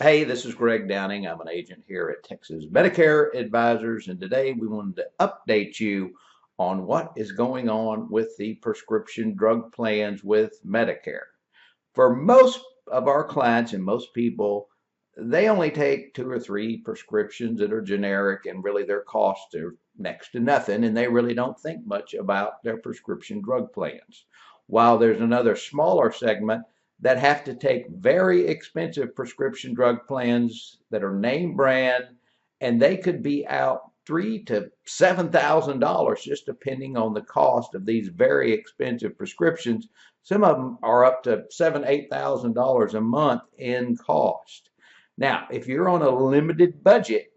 Hey, this is Greg Downing. I'm an agent here at Texas Medicare Advisors, and today we wanted to update you on what is going on with the prescription drug plans with Medicare. For most of our clients and most people, they only take two or three prescriptions that are generic, and really their costs are next to nothing, and they really don't think much about their prescription drug plans. While there's another smaller segment that have to take very expensive prescription drug plans that are name brand, and they could be out three to $7,000 just depending on the cost of these very expensive prescriptions. Some of them are up to $7,000, $8,000 a month in cost. Now, if you're on a limited budget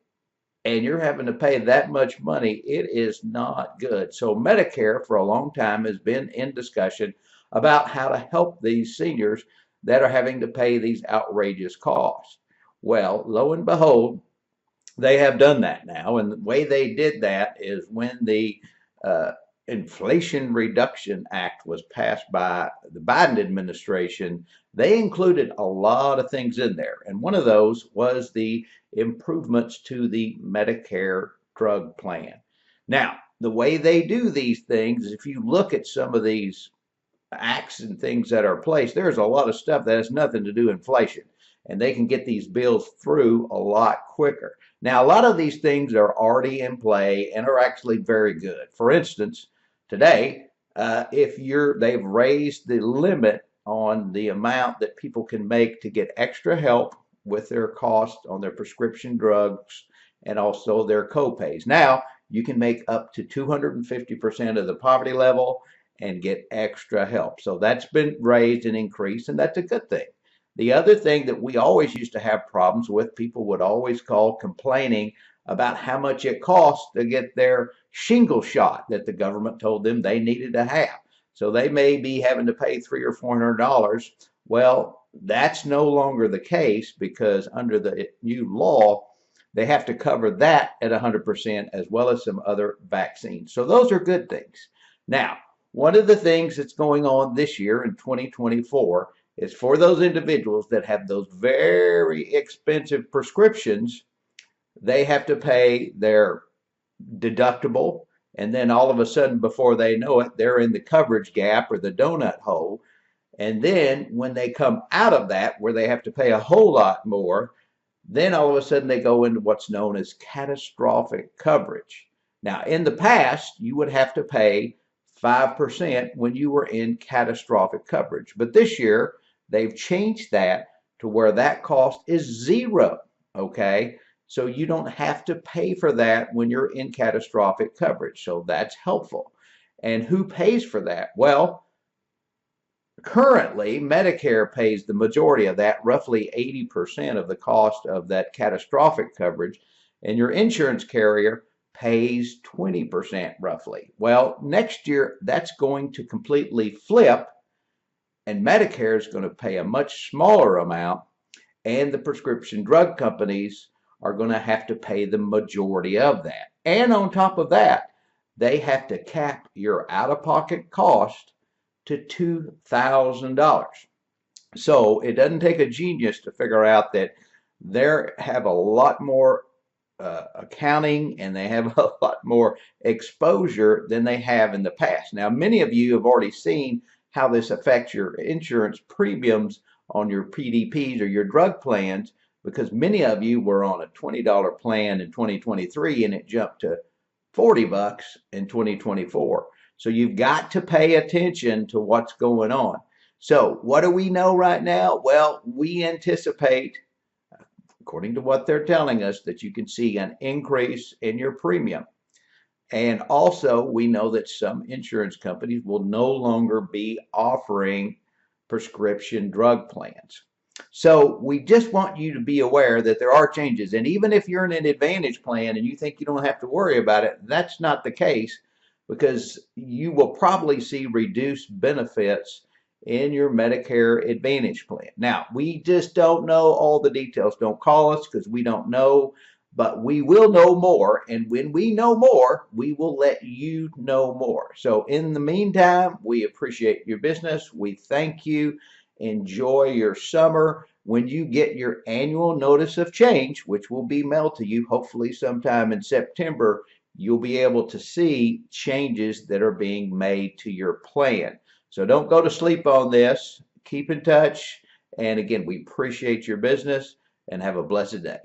and you're having to pay that much money, it is not good. So Medicare for a long time has been in discussion about how to help these seniors that are having to pay these outrageous costs. Well, lo and behold, they have done that now. And the way they did that is when the uh, Inflation Reduction Act was passed by the Biden administration, they included a lot of things in there. And one of those was the improvements to the Medicare drug plan. Now, the way they do these things is if you look at some of these acts and things that are placed, there's a lot of stuff that has nothing to do with inflation. And they can get these bills through a lot quicker. Now, a lot of these things are already in play and are actually very good. For instance, today, if they've raised the limit on the amount that people can make to get extra help with their cost on their prescription drugs and also their copays. Now, you can make up to 250% of the poverty level and get extra help. So that's been raised and increased, and that's a good thing. The other thing that we always used to have problems with, people would always call complaining about how much it costs to get their shingle shot that the government told them they needed to have. So they may be having to pay $300 or $400. Well, that's no longer the case because under the new law, they have to cover that at 100% as well as some other vaccines. So those are good things. Now, one of the things that's going on this year in 2024 is for those individuals that have those very expensive prescriptions, they have to pay their deductible. And then all of a sudden, before they know it, they're in the coverage gap or the donut hole. And then when they come out of that, where they have to pay a whole lot more, then all of a sudden they go into what's known as catastrophic coverage. Now, in the past, you would have to pay 5% when you were in catastrophic coverage. But this year, they've changed that to where that cost is zero. Okay. So you don't have to pay for that when you're in catastrophic coverage. So that's helpful. And who pays for that? Well, currently, Medicare pays the majority of that, roughly 80% of the cost of that catastrophic coverage, and your insurance carrier pays 20% roughly. Well, next year, that's going to completely flip, and Medicare is going to pay a much smaller amount, and the prescription drug companies are going to have to pay the majority of that. And on top of that, they have to cap your out of pocket cost to $2,000. So it doesn't take a genius to figure out that they have a lot more accounting and they have a lot more exposure than they have in the past. Now, many of you have already seen how this affects your insurance premiums on your PDPs or your drug plans because many of you were on a $20 plan in 2023 and it jumped to $40 in 2024. So you've got to pay attention to what's going on. So what do we know right now? Well, we anticipate, according to what they're telling us, that you can see an increase in your premium. And also, we know that some insurance companies will no longer be offering prescription drug plans. So we just want you to be aware that there are changes. And even if you're in an Advantage plan and you think you don't have to worry about it, that's not the case because you will probably see reduced benefits in your Medicare Advantage plan. Now, we just don't know all the details. Don't call us because we don't know, but we will know more. And when we know more, we will let you know more. So in the meantime, we appreciate your business. We thank you. Enjoy your summer. when you get your annual notice of change, which will be mailed to you hopefully sometime in September, you'll be able to see changes that are being made to your plan. So don't go to sleep on this. Keep in touch. And again, we appreciate your business and have a blessed day.